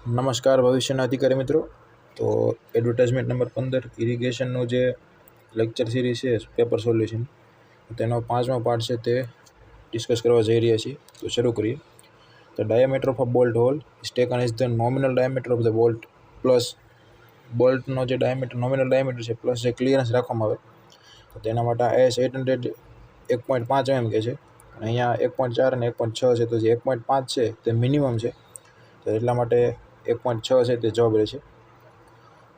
નમસ્કાર ભવિષ્યના અધિકારી મિત્રો. તો એડવર્ટાઇઝમેન્ટ નંબર 15 ઇરિગેશનનું જે લેક્ચર સિરીઝ છે પેપર સોલ્યુશન, તેનો 5મો પાર્ટ છે તે ડિસ્કસ કરવા જઈ રહ્યા છીએ. તો શરૂ કરીએ. The diameter of a bolt hole is taken as the nominal diameter of the bolt plus બોલ્ટનો જે ડાયામીટર નોમિનલ ડાયામીટર છે પ્લસ જે ક્લિયરન્સ રાખવામાં આવે. તો તેના માટે AS 800 1.5 mm કે છે, અને અહીંયા 1.4 અને 1.6 છે. તો જે 1.5 છે તે મિનિમમ છે, તો એટલા માટે 1.6 છે તે જવાબ રહેશે.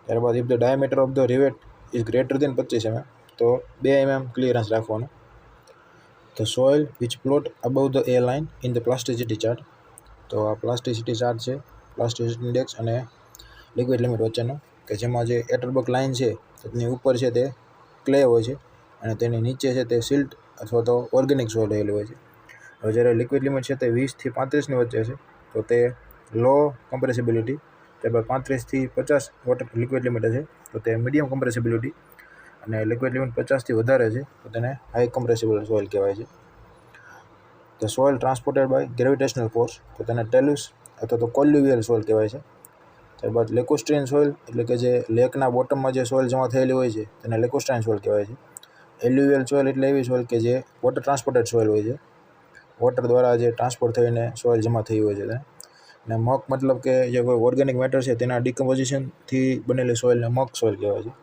ત્યારબાદ if the diameter of the rivet is greater than 25 mm, તો 2 mm ક્લિયરન્સ રાખવાનું. The soil which plot above the A line in the plasticity chart, તો આ પ્લાસ્ટિસિટી ચાર્ટ છે પ્લાસ્ટિસિટી ઇન્ડેક્સ અને લિક્વિડ લિમિટ વચ્ચેનો, કે જેમાં જે એટરબર્ગ લાઇન છે તેની ઉપર છે તે ક્લે હોય છે અને તેની નીચે છે તે સિલ્ટ અથવા તો ઓર્ગેનિક સોઇલ રહેલી હોય છે. હવે જ્યારે લિક્વિડ લિમિટ છે તે 20 થી 35ની વચ્ચે છે, તો તે લો કમ્પ્રેસિબિલિટી. ત્યારબાદ 35 થી 50 વોટર લિક્વિડ લિમિટ છે, તો તે મીડિયમ કમ્પ્રેસિબિલિટી, અને લિક્વિડ લિમિટ 50 થી વધારે છે તો તેને હાઈ કમ્પ્રેસિબલ સોઇલ કહેવાય છે. The soil transported by gravitational force, તો તેને ટેલ્યુસ અથવા તો કોલ્યુવિયલ સોઇલ કહેવાય છે. ત્યારબાદ લેકોસ્ટ્રીન સોઇલ, એટલે કે જે લેકના બોટમમાં જે સોઇલ જમા થયેલી હોય છે તેને લેકોસ્ટ્રાઇન સોઇલ કહેવાય છે. એલ્યુવિયલ સોઇલ એટલે એવી સોઇલ કે જે વોટર ટ્રાન્સપોર્ટેડ સોઇલ હોય છે, વોટર દ્વારા જે ટ્રાન્સપોર્ટ થઈને સોઇલ જમા થઈ હોય છે તેને. અને મક મતલબ કે જે કોઈ ઓર્ગેનિક મેટર છે તેના ડિકમ્પોઝિશનથી બનેલી સોઇલને મક સોઇલ કહેવાય છે.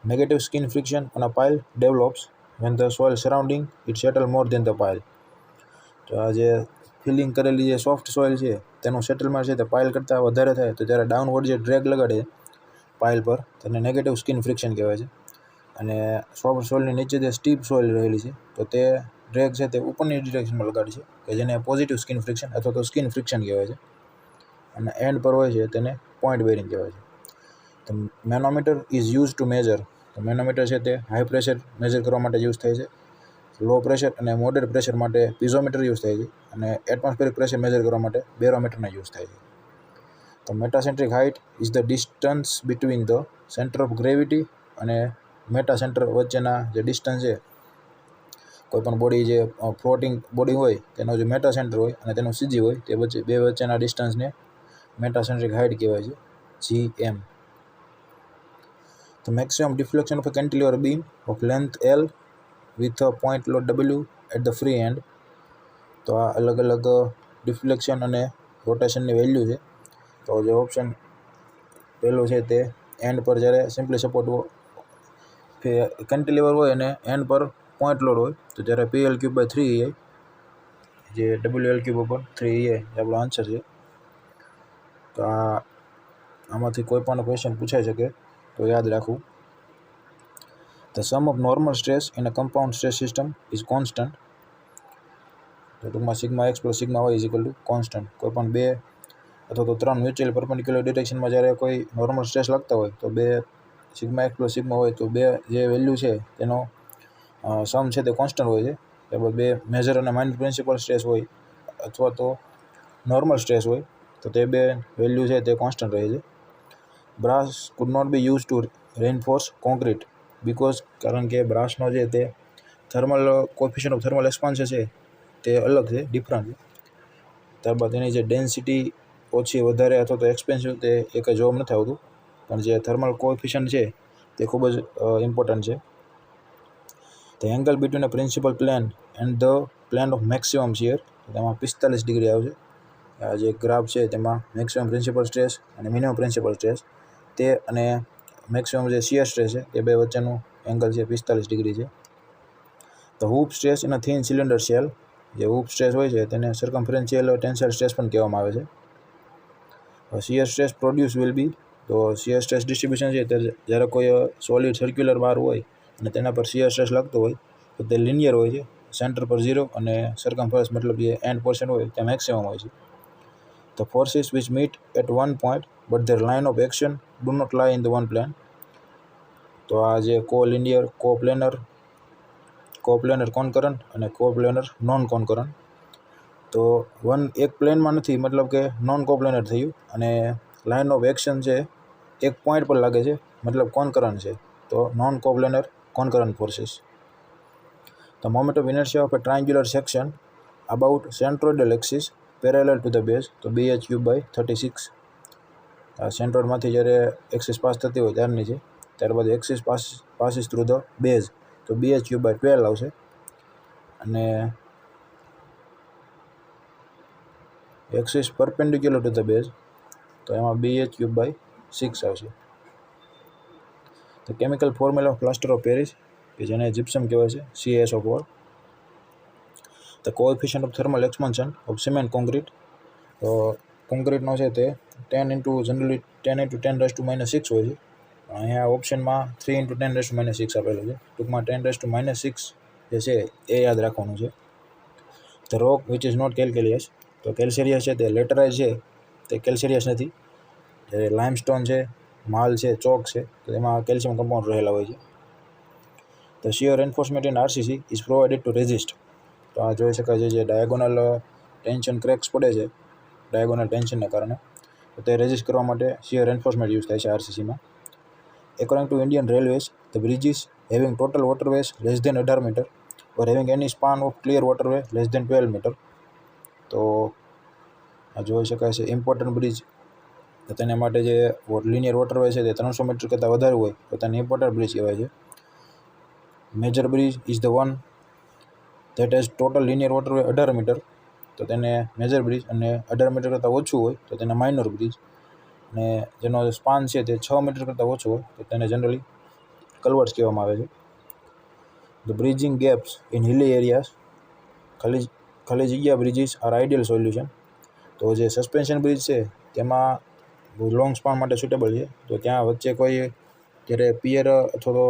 Negative skin friction on a pile develops when the soil surrounding it settle more than the pile. તો આ જે ફિલિંગ કરેલી જે સોફ્ટ સોઇલ છે તેનું સેટલમેન્ટ છે તે પાઇલ કરતાં વધારે થાય, તો જ્યારે ડાઉનવર્ડ જે ડ્રેગ લગાડે પાઇલ પર તેને નેગેટિવ સ્કિન ફ્રિક્શન કહેવાય છે. અને સોફ્ટ સોઇલની નીચે જે સ્ટીપ સોઇલ રહેલી છે તો તે ડ્રેગ છે તે ઉપરની ડિરેક્શનમાં લગાડે છે, કે જેને પોઝિટિવ સ્કિન ફ્રિક્શન અથવા તો સ્કિન ફ્રિક્શન કહેવાય છે. અને એન્ડ પર હોય છે તેને પોઈન્ટ બેરિંગ કહેવાય છે. તો manometer is use to major, તો મેનોમીટર છે તે હાઈ પ્રેશર મેજર કરવા માટે યુઝ થાય છે. લો પ્રેશર અને મોડરેટ પ્રેશર માટે પીઝોમીટર યુઝ થાય છે, અને એટમોસ્ફેરિક પ્રેશર મેજર કરવા માટે બેરોમીટરનો યુઝ થાય છે. તો metacentric height is the distance between the centre of gravity અને મેટા સેન્ટર વચ્ચેના જે ડિસ્ટન્સ છે, કોઈપણ બોડી જે ફ્લોટિંગ બોડી હોય તેનો જે મેટા સેન્ટર હોય અને તેનું સીજી હોય તે બે વચ્ચેના ડિસ્ટન્સને મેટાસેન્ટ્રિક હાઇટ કહેવાય છે, GM. The maximum deflection of a cantilever beam of length L with a point load W at the free end. તો આ અલગ અલગ ડિફ્લેક્શન અને રોટેશનની વેલ્યુ છે. તો જે ઓપ્શન પહેલું છે તે એન્ડ પર જ્યારે સિમ્પલી સપોર્ટ કેન્ટિલીવર હોય અને એન્ડ પર પોઈન્ટ લોડ હોય, તો જ્યારે PL3/3EI, જે WL3/3EI આપણો આન્સર છે. તો આમાંથી કોઈ પણ ક્વેશ્ચન પૂછાઈ શકે, તો યાદ રાખવું. The sum of normal stress in a compound stress system is constant. તો ટૂંકમાં sigma x plus sigma y is equal to constant. કોઈ પણ 2 અથવા તો 3 મ્યુચ્યુઅલ પરપેન્ડિક્યુલર ડિરેક્શનમાં જ્યારે કોઈ નોર્મલ સ્ટ્રેસ લાગતા હોય, તો 2 સિગ્મા એક્સ પ્લસ સિગ્મા હોય, તો 2 જે વેલ્યુ છે તેનો સમ છે તે કોન્સ્ટન્ટ હોય છે. ત્યારબાદ 2 મેજર અને માઇનર પ્રિન્સિપલ સ્ટ્રેસ હોય અથવા તો નોર્મલ સ્ટ્રેસ હોય, તો તે 2 વેલ્યુ છે તે કોન્સ્ટન્ટ રહે છે. Brass could not be use to reinforce concrete because, કારણ કે બ્રાસનો જે તે thermal coefficient of thermal expansion છે તે અલગ છે, ડિફરન્ટ છે. ત્યારબાદ એની જે ડેન્સિટી ઓછી વધારે અથવા તો એક્સપેન્સિવ તે એક જોબ નથી આવતું, પણ જે થર્મલ કોએફિશિયન્ટ છે તે ખૂબ જ ઇમ્પોર્ટન્ટ છે. The angle between a principal plane and the plane of maximum shear, તેમાં 45 ડિગ્રી આવશે. આ જે ગ્રાફ છે તેમાં મેક્સિમમ પ્રિન્સિપલ સ્ટ્રેસ અને મિનિમમ પ્રિન્સિપલ સ્ટ્રેસ તે અને મેક્સિમમ જે શિયર સ્ટ્રેસ છે તે બે વચ્ચેનું એંગલ છે 45 ડિગ્રી છે. The hoop stress in a thin cylinder shell, જે હૂપ સ્ટ્રેસ હોય છે તેને સર્કમફરન્શિયલ ટેન્સાઇલ સ્ટ્રેસ પણ કહેવામાં આવે છે. Shear stress produce will be, તો શિયર સ્ટ્રેસ ડિસ્ટ્રીબ્યુશન છે તે જ્યારે કોઈ સોલિડ સર્ક્યુલર બાર હોય અને તેના પર શિયર સ્ટ્રેસ લાગતો હોય તો તે લિનિયર હોય છે, સેન્ટર પર 0 અને સર્કમફરન્સ મતલબ જે એન્ડ પોર્શન હોય તે મેક્સિમમ હોય છે. The forces which meet at one point but their line of action do not lie in the one plane. તો આ જે કોલિનિયર, કોપ્લેનર કોન્કરન્ટ અને કોપ્લેનર નોન કોન્કરન્ટ, તો એક પ્લેનમાં નથી મતલબ કે નોન કોપ્લેનર થયું, અને લાઇન ઓફ એક્શન છે એક પોઈન્ટ પર લાગે છે મતલબ કોન્કરન્ટ છે, તો non coplanar concurrent forces. The moment of inertia of a triangular section about centroidal axis parallel to the base, તો BH3/36 સેન્ટ્રોઇડમાંથી જ્યારે એક્સિસ પાસ થતી હોય ત્યારની છે. ત્યારબાદ axis passes through the base, તો BH3/12 આવશે. અને axis perpendicular two the base, તો એમાં BH3/6 આવશે. The chemical formula of plaster of Paris, કે જેને જીપ્સમ કહેવાય છે, CaSO4. The coefficient of thermal expansion of cement concrete, તો કોન્ક્રીટનો છે તે 10 × 10⁻⁻6 હોય છે. અહીંયા ઓપ્શનમાં 3 × 10⁻⁻6 આપેલું છે. ટૂંકમાં 10⁻⁻6 જે છે એ યાદ રાખવાનું છે. The rock which is not calcareous, તો કેલ્સેરિયસ છે તે લેટરાઇઝ છે તે કેલ્સેરિયસ નથી. જ્યારે લાઇમસ્ટોન છે, માલ છે, ચોક છે, તો એમાં કેલ્શિયમ કમ્પાઉન્ડ રહેલા હોય છે. The shear enforcement in RCC is provided two resist, તો આ જોઈ શકાય છે જે ડાયાગોનલ ટેન્શન ક્રેક્સ પડે છે ડાયાગોનલ ટેન્શનને કારણે, તો તે રેઝિસ્ટ કરવા માટે શિયર એન્ફોર્સમેન્ટ યુઝ થાય છે RCCમાં. According to Indian railways, the bridges having total waterways less than 18 metre or having any span of clear waterway less than 12 metre, તો આ જોઈ શકાય છે ઇમ્પોર્ટન્ટ બ્રિજ, તો તેના માટે જે લિનિયર વોટરવે છે તે 300 મીટર કરતાં વધારે હોય તો તેને ઇમ્પોર્ટન્ટ બ્રિજ કહેવાય છે. Major bridge is the one that has total linear waterway 18 metre, તો તેને મેજર બ્રિજ, અને 18 મીટર કરતાં ઓછું હોય તો તેને માઇનર બ્રિજ, અને જેનો સ્પાન છે તે 6 મીટર કરતાં ઓછું હોય તો તેને જનરલી કલ્વર્ટ્સ કહેવામાં આવે છે. The bridging gaps in હિલી areas, ખાલી જગ્યા બ્રિજીસ આર આઈડિયલ સોલ્યુશન, તો જે સસ્પેન્શન બ્રિજ છે તેમાં લોંગ સ્પાન માટે સુટેબલ છે. તો ત્યાં વચ્ચે કોઈ જ્યારે પિયર અથવા તો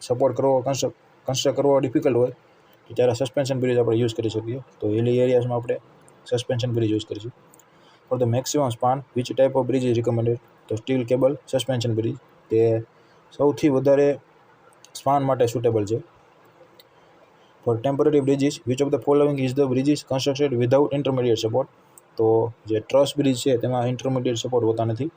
સપોર્ટ કરવો કન્સ્ટ્રક્ટ કરવો ડિફિકલ્ટ હોય તો ત્યારે સસ્પેન્શન બ્રિજ આપણે યુઝ કરી શકીએ. તો હિલી એરિયાઝમાં આપણે સસ્પેન્શન બ્રિજ યુઝ કરીશું. For the maximum span which type of bridge is recommended, તો સ્ટીલ કેબલ સસ્પેન્શન બ્રિજ તે સૌથી વધારે સ્પાન માટે સુટેબલ છે. For temporary bridges which of the following is the bridges constructed without intermediate support, તો જે truss bridge છે તેમાં ઇન્ટરમીડિયેટ સપોર્ટ હોતા નથી.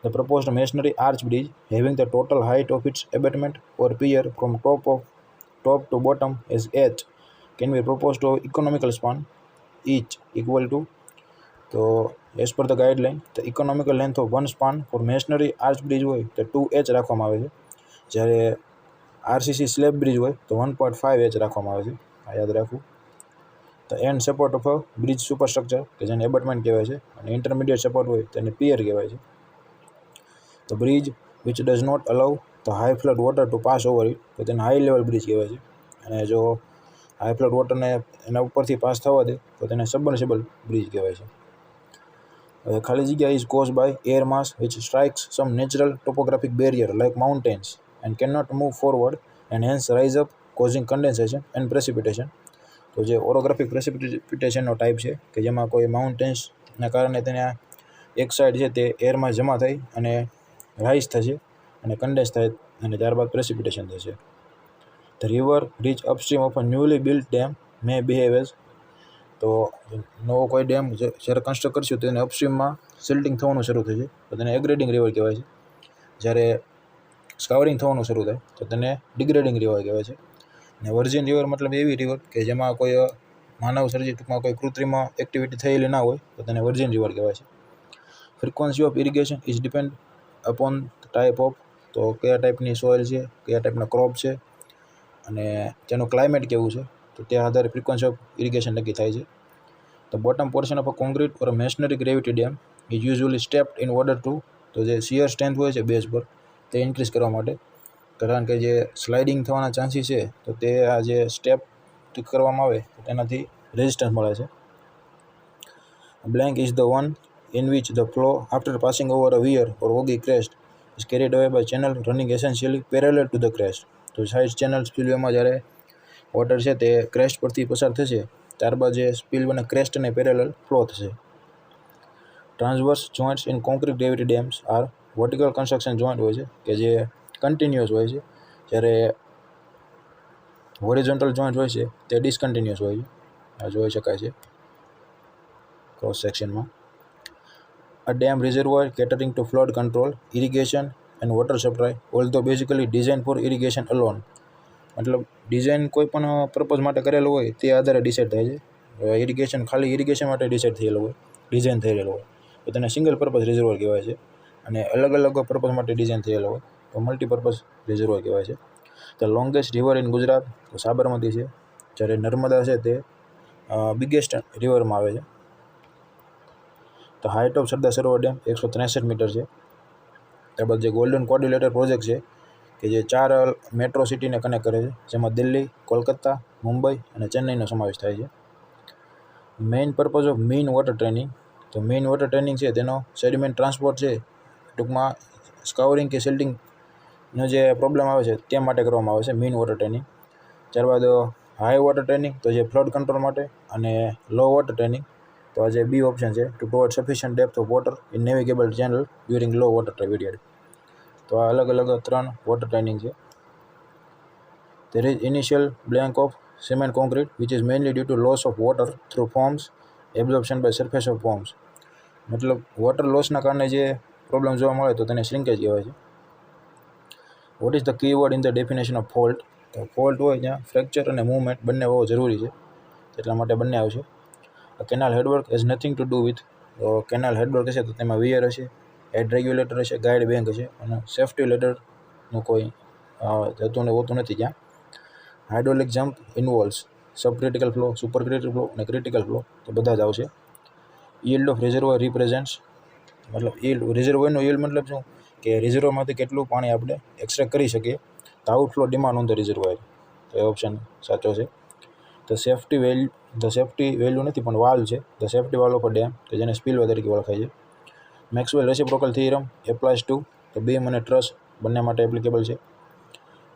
The proposed masonry arch bridge having the total height of its abutment or pier from top to bottom as h can be propose to economical span each equal to, તો as per the guideline the economical length of one span for masonry arch bridge હોય તો 2h રાખવામાં આવે છે. જ્યારે RCC slab bridge હોય તો 1.5h રાખવામાં આવે છે. આ યાદ રાખવું. The end support of a bridge superstructure, કે જેને એબટમેન્ટ કહેવાય છે, અને ઇન્ટરમીડિયેટ સપોર્ટ હોય તેને પિયર કહેવાય છે. The bridge which does not allow the high flood water to pass over it, તો તેને હાઈ લેવલ બ્રિજ કહેવાય છે. અને જો હાઈ ફ્લડ વોટરને એના ઉપરથી પાસ થવા દે તો તેને સબમર્સિબલ બ્રિજ કહેવાય છે. હવે ખાલી જગ્યા is cause by air mass which strikes some natural topographic barrier like mountains and can not move forward and hence rise up causing condensation and precipitation, તો જે ઓરોગ્રાફિક પ્રેસિપિટેશનનો ટાઈપ છે કે જેમાં કોઈ માઉન્ટેન્સના કારણે તેને એક સાઈડ છે તે એરમાં જમા થઈ અને રાઇઝ થશે અને કન્ડેન્સ થાય અને ત્યારબાદ પ્રેસિપિટેશન થશે. The river reach upstream of a newly built dam may behave as, તો નવો કોઈ ડેમ જ્યારે કન્સ્ટ્રક્ટ કરશું તો તેને અપસ્ટ્રીમમાં સિલ્ટિંગ થવાનું શરૂ થશે તો તેને એગ્રેડિંગ રિવર કહેવાય છે. જ્યારે સ્કાવરિંગ થવાનું શરૂ થાય તો તેને ડિગ્રેડિંગ રિવર કહેવાય છે. અને વર્જિન રિવર મતલબ એવી રિવર કે જેમાં કોઈ માનવ સર્જિત ટૂંકમાં કોઈ કૃત્રિમ એક્ટિવિટી થયેલી ના હોય તો તેને વર્જિન રિવર કહેવાય છે. Frequency of irrigation is depend upon type of, તો કયા ટાઈપની સોઇલ છે, કયા ટાઈપના ક્રોપ છે, અને તેનું ક્લાઇમેટ કેવું છે, તો તે આધારે ફ્રિકવન્સી ઓફ ઇરિગેશન નક્કી થાય છે. The bottom portion of a concrete or masonry gravity dam is usually stepped in order to, તો જે શિયર સ્ટ્રેન્થ હોય છે બેઝ પર તે ઇન્ક્રીઝ કરવા માટે, કારણ કે જે સ્લાઇડિંગ થવાના ચાન્સીસ છે તો તે આ જે સ્ટેપ કરવામાં આવે તો તેનાથી રેઝિસ્ટન્સ મળે છે. Blank is the one in which the flow after passing over a weir or ogee crest is carried away by channel running essentially parallel to the crest, તો સાઇડ ચેનલ સ્પીલવેમાં જ્યારે water છે તે crest પરથી પસાર થશે ત્યારબાદ જે સ્પીલવેના ક્રેસ્ટ અને પેરેલલ ફ્લો થશે. Transverse joints in concrete gravity dams are vertical construction joint હોય છે કે જે કન્ટિન્યુઅસ હોય છે, જ્યારે હોરિઝોન્ટલ જોઇન્ટ હોય છે તે ડિસકન્ટિન્યુઅસ હોય છે. આ જોઈ શકાય છે ક્રોસ સેક્શનમાં. A dam reservoir catering to flood control, irrigation and water supply although basically design for irrigation alone, મતલબ ડિઝાઇન કોઈ પણ પર્પઝ માટે કરેલું હોય તે આધારે ડિસાઇડ થાય છે. ઇરિગેશન ખાલી ઇરિગેશન માટે ડિસાઇડ થયેલો હોય, ડિઝાઇન થયેલો હોય તો તેને સિંગલ પર્પઝ રિઝર્વોયર કહેવાય છે. અને અલગ અલગ પર્પઝ માટે ડિઝાઇન થયેલો હોય તો મલ્ટીપર્પઝ રિઝર્વોયર કહેવાય છે. The longest river in Gujarat તો સાબરમતી છે. જ્યારે નર્મદા છે તે બિગેસ્ટ રિવરમાં આવે છે. તો height of Sardar Sarovar dam 163 metre છે. ત્યારબાદ જે ગોલ્ડન કોર્ડ્યુલેટર પ્રોજેક્ટ છે કે જે 4 મેટ્રો સિટીને કનેક્ટ કરે છે, જેમાં દિલ્હી, કોલકાતા, મુંબઈ અને ચેન્નઈનો સમાવેશ થાય છે. Main purpose of mean water training તો મીન વોટર ટ્રેનિંગ છે તેનો સેડિમેન્ટ ટ્રાન્સપોર્ટ છે, ટૂંકમાં સ્કાવરિંગ કે સિલ્ટિંગનો જે પ્રોબ્લેમ આવે છે તે માટે કરવામાં આવે છે મીન વોટર ટ્રેનિંગ. ત્યારબાદ હાઈ વોટર ટ્રેનિંગ તો જે ફ્લડ કંટ્રોલ માટે, અને લો વોટર ટ્રેનિંગ તો આ જે બી ઓપ્શન છે to provide sufficient depth of water in navigable channel during low water period. તો આ અલગ અલગ 3 વોટર ટ્રેનિંગ છે. There is initial blank of cement concrete which is mainly due to loss of water through forms absorption by surface of forms. મતલબ water લોસના કારણે જે problem જોવા મળે તો તેને શ્રિંકેજ કહેવાય છે. What is the key word in the definition of fault તો ફોલ્ટ હોય ત્યાં ફ્રેક્ચર અને મૂવમેન્ટ બંને હોવો જરૂરી છે, એટલા માટે બંને આવશે. Canal headwork has nothing to do with તો કેનાલ હેડવર્ક હશે તો તેમાં વિયર હશે, હેડ રેગ્યુલેટર હશે, ગાઈડ બેંક હશે અને સેફ્ટી લેડરનું કોઈ જતું ને હોતું નથી ત્યાં. Hydraulic jump involves subcritical flow, supercritical flow અને ક્રિટિકલ ફ્લો તો બધા જ આવશે. યીલ્ડ ઓફ રિઝર્વોયર રિપ્રેઝેન્ટ્સ મતલબ રિઝર્વોયરનો યીલ્ડ મતલબ શું કે રિઝર્વોયરમાંથી કેટલું પાણી આપણે એક્સટ્રેક્ટ કરી શકીએ. તો outflow demand on the reservoir તો એ ઓપ્શન સાચો છે. ધ સેફ્ટી વેલ્યુ નથી પણ વાલ છે, the safety wall of a dam કે જેને સ્પિલવે તરીકે ઓળખાય છે. Maxwell reciprocal theorem applies to તો બીમ અને ટ્રસ બંને માટે એપ્લિકેબલ છે.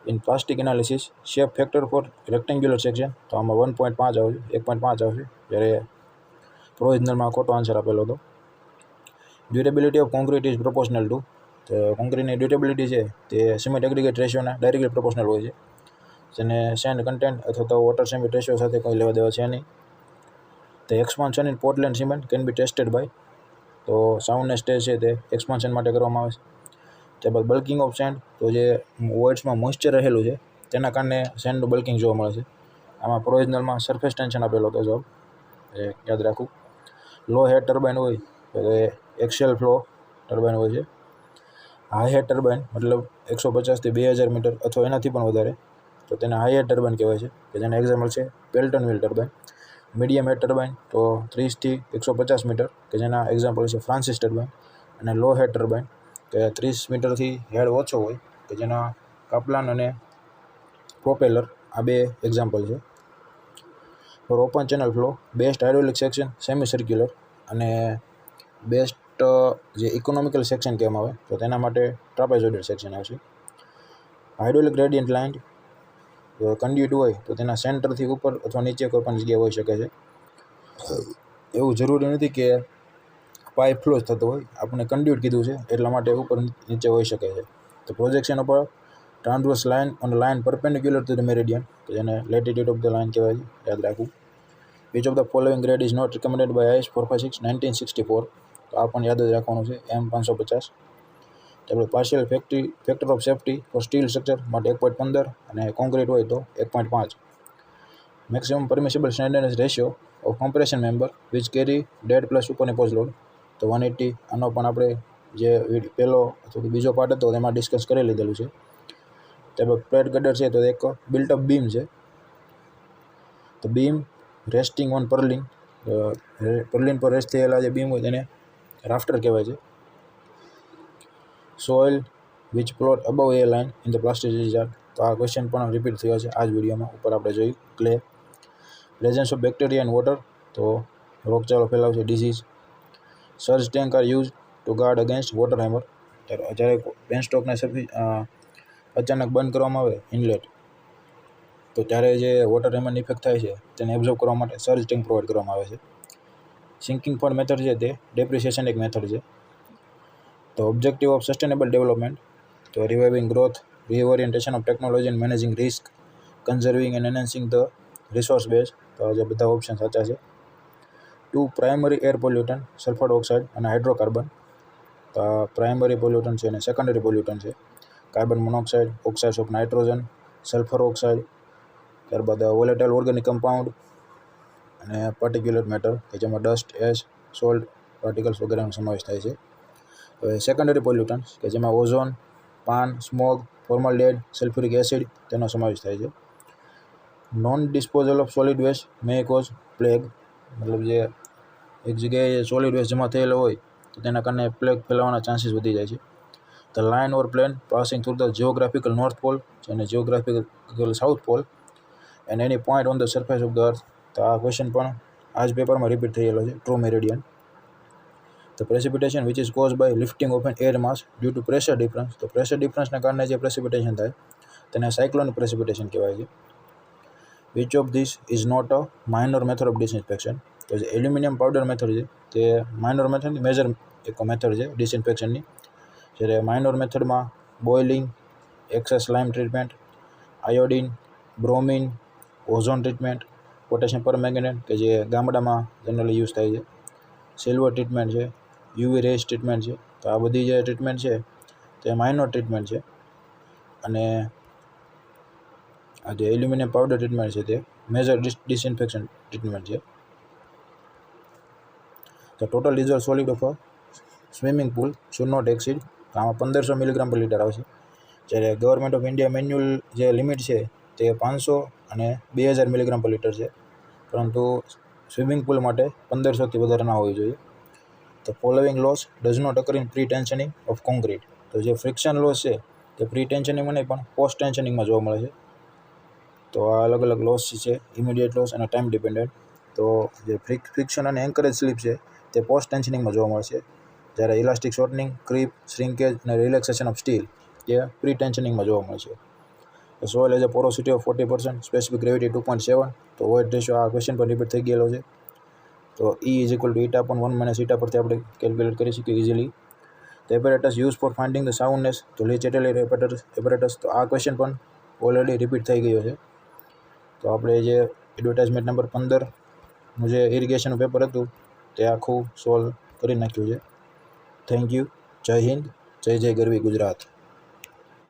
In plastic analysis shape factor for rectangular section તો આમાં 1.5 આવશે, 1.5 આવશે, જ્યારે પ્રોવિઝનલમાં ખોટો આન્સર આપેલો હતો. Durability of concrete is proportional two તો કોન્ક્રીટની ડ્યુરેબિલિટી છે તે સિમેન્ટ એગ્રીગેટ રેશિયોના ડાયરેક્ટલી પ્રોપોર્શનલ હોય છે, જેને સેન્ડ કન્ટેન્ટ અથવા તો વોટર સિમેન્ટ રેશિયો સાથે કોઈ લેવા દેવા છે નહીં. The expansion in Portland cement can be tested by તો સાઉન્ડનેસ ટેસ્ટ છે તે એક્સપાન્શન માટે કરવામાં આવે છે. ત્યારબાદ બલ્કિંગ ઓફ સેન્ડ તો જે વોઇડ્સમાં મોઇસ્ચર રહેલું છે તેના કારણે સેન્ડનું બલ્કિંગ જોવા મળે છે. આમાં પ્રોવિઝનલમાં સરફેસ ટેન્શન આપેલો હતો જવાબ, એ યાદ રાખવું. લો હેડ ટર્બાઇન હોય તો એ એક્સિયલ ફ્લો ટર્બાઇન હોય છે. હાઈ હેડ ટર્બાઇન મતલબ 150 થી 2000 મીટર અથવા એનાથી પણ વધારે તો તેને હાઈ હેડ ટર્બાઇન કહેવાય છે, કે જેના એક્ઝામ્પલ છે પેલ્ટન વ્હીલ ટર્બાઇન. મીડિયમ હેડ ટર્બાઇન તો 30 થી 150 મીટર કે જેના એક્ઝામ્પલ છે ફ્રાન્સિસ ટર્બાઇન. અને લો હેડ ટર્બાઇન કે 30 મીટરથી હેડ ઓછો હોય કે જેના કાપલાન અને પ્રોપેલર આ 2 એક્ઝામ્પલ છે. For open channel flow best hydraulic section semi circular અને બેસ્ટ જે ઇકોનોમિકલ સેક્શન કહેવામાં આવે તો તેના માટે ટ્રાપેઝોઇડલ સેક્શન આવશે. હાઇડ્રોલિક ગ્રેડિયન્ટ લાઇન કન્ડ્યુટ હોય તો તેના સેન્ટરથી ઉપર અથવા નીચે કોઈ પણ જગ્યાએ હોઈ શકે છે. એવું જરૂરી નથી કે પાઇપ ફ્લો જ થતો હોય, આપણે કન્ડ્યુટ કીધું છે એટલા માટે ઉપર નીચે હોઈ શકે છે. તો પ્રોજેક્શન ઉપર transverse line on line perpendicular to the meridian કે જેને લેટિટ્યુડ ઓફ ધ લાઇન કહેવાય છે, યાદ રાખવું. Which of the following grade is not recommended by IS 456 1964 તો આ પણ યાદ જ રાખવાનું છે M550. ત્યારબાદ partial factor of safety for steel structure માટે 1.15 અને કોન્ક્રીટ હોય તો 1.5. Maximum permissible standard ratio of compression member which carry dead plus superimpose load તો 180. આનો પણ આપણે જે પહેલો અથવા બીજો પાર્ટ હતો તેમાં ડિસ્કસ કરી લીધેલું છે. ત્યારબાદ પ્લેટ ગડર છે તો એક બિલ્ટઅપ બીમ છે. તો બીમ રેસ્ટિંગ ઓન પર્લિન પર રેસ્ટ થયેલા જે બીમ હોય તેને રાફ્ટર કહેવાય છે. Soil which plot above A line in the plasticity chart તો આ ક્વેશ્ચન પણ રિપીટ થયો છે આ જ વિડીયોમાં. ઉપર આપણે જોયું clay. Presence of bacteria and water તો રોગચાળો ફેલાવશે disease. Surge tank are use to guard against water hammer જ્યારે પેનસ્ટોકને અચાનક બંધ કરવામાં આવે ઇનલેટ તો ત્યારે જે વોટર હેમરની ઇફેક્ટ થાય છે તેને એબ્ઝોર્બ કરવા માટે સર્જ ટેન્ક પ્રોવાઈડ કરવામાં આવે છે. સિંકિંગ ફંડ મેથડ છે તે ડેપ્રિસિએશન એક મેથડ છે. તો ઓબ્જેક્ટિવ ઓફ સસ્ટેનેબલ ડેવલપમેન્ટ તો reviving growth, reorientation of technology and managing risk, conserving and enhancing the resource base તો જે બધા ઓપ્શન સાચા છે. 2 primary air pollutant sulphur oxide અને હાઇડ્રોકાર્બન તો પ્રાઇમરી પોલ્યુટન્ટ છે અને સેકન્ડરી પોલ્યુટન્ટ છે. Carbon monoxide, oxides of nitrogen, sulphur oxide, ત્યારબાદ વોલેટાઇલ ઓર્ગેનિક કમ્પાઉન્ડ અને પાર્ટિક્યુલેટ મેટર કે જેમાં ડસ્ટ, એશ, સોલ્ટ, પાર્ટિકલ્સ વગેરેનો સમાવેશ થાય છે. હવે સેકન્ડરી પોલ્યુટન્ટ્સ કે જેમાં ozone, PAN, smog, formaldehyde, sulphuric acid તેનો સમાવેશ થાય છે. Non disposal of solid waste may cause plague, મતલબ જે એક જગ્યાએ સોલિડ વેસ્ટ જમા થયેલો હોય તો તેના કારણે પ્લેગ ફેલાવાના ચાન્સીસ વધી જાય છે. The line or plane passing through the geographical north pole અને geographical south pole and any point on the surface of the earth. તો આ ક્વેશ્ચન પણ આ જ પેપરમાં રિપીટ થયેલો છે. True meridian. The precipitation which is cause by lifting of an air mass due to pressure difference. તો pressure ડિફરન્સના કારણે જે પ્રેસિપિટેશન થાય તેને સાયક્લોનિક પ્રેસિપિટેશન કહેવાય છે. Which of these is not a minor method of disinfection. તો જે એલ્યુમિનિયમ પાવડર મેથડ છે તે માઇનર મેથડની મેજર એક મેથડ છે ડિસઇન્ફેક્શનની. જ્યારે માઇનર મેથડમાં boiling, excess lime treatment, iodine, bromine, ozone treatment, potassium permanganate કે જે ગામડામાં જનરલી યુઝ થાય છે, સિલ્વર ટ્રીટમેન્ટ છે, યુવી રેસ ટ્રીટમેન્ટ છે. તો આ બધી જે ટ્રીટમેન્ટ છે તે માઇનર ટ્રીટમેન્ટ છે અને આ જે એલ્યુમિનિયમ પાવડર ટ્રીટમેન્ટ છે તે મેજર ડિસઇન્ફેક્શન ટ્રીટમેન્ટ છે. તો total dissolve solid of a swimming pool should not exceed, આમાં 1500 મિલીગ્રામ પર લીટર આવશે. જ્યારે ગવર્મેન્ટ ઓફ ઇન્ડિયા મેન્યુઅલ જે લિમિટ છે તે 500 અને 2000 મિલીગ્રામ પર લીટર છે, પરંતુ સ્વિમિંગ પુલ માટે 1500થી વધારે ના હોવી જોઈએ. તો following loss does not occur in pretensioning of concrete. તો જે ફ્રિક્શન લોસ છે તે પ્રી ટેન્શનિંગમાં નહીં પણ પોસ્ટ ટેન્શનિંગમાં જોવા મળે છે. તો આ અલગ અલગ લોસ છે, ઇમિડિયેટ લોસ અને ટાઈમ ડિપેન્ડન્ટ. તો જે ફ્રિક્શન અને એન્કરેજ સ્લીપ છે તે પોસ્ટ ટેન્શનિંગમાં જોવા મળશે, જ્યારે ઇલાસ્ટિક શોર્ટનિંગ, ક્રીપ, શ્રિંકેજ અને રિલેક્સેશન ઓફ સ્ટીલ જે પ્રી ટેન્શનિંગમાં જોવા મળશે. Soil as a porosity of 40%, specific gravity 2.7. તો વોઇડ રેશિયો આ ક્વેશ્ચન પર રિપીટ થઈ ગયેલો છે. તો E is equal to eta upon 1 minus eta પરથી આપણે કેલ્ક્યુલેટ કરી શકીએ ઇઝીલી. તો apparatus use for finding the soundness, તો લીચ એટેલિયર એપરેટસ. તો આ ક્વેશ્ચન પણ ઓલરેડી રિપીટ થઈ ગયો છે. તો આપણે જે એડવર્ટાઇઝમેન્ટ નંબર 15નું જે ઇરિગેશનનું પેપર હતું તે આખું સોલ્વ કરી નાખ્યું છે. Thank you. જય હિન્દ. જય જય ગરવી ગુજરાત.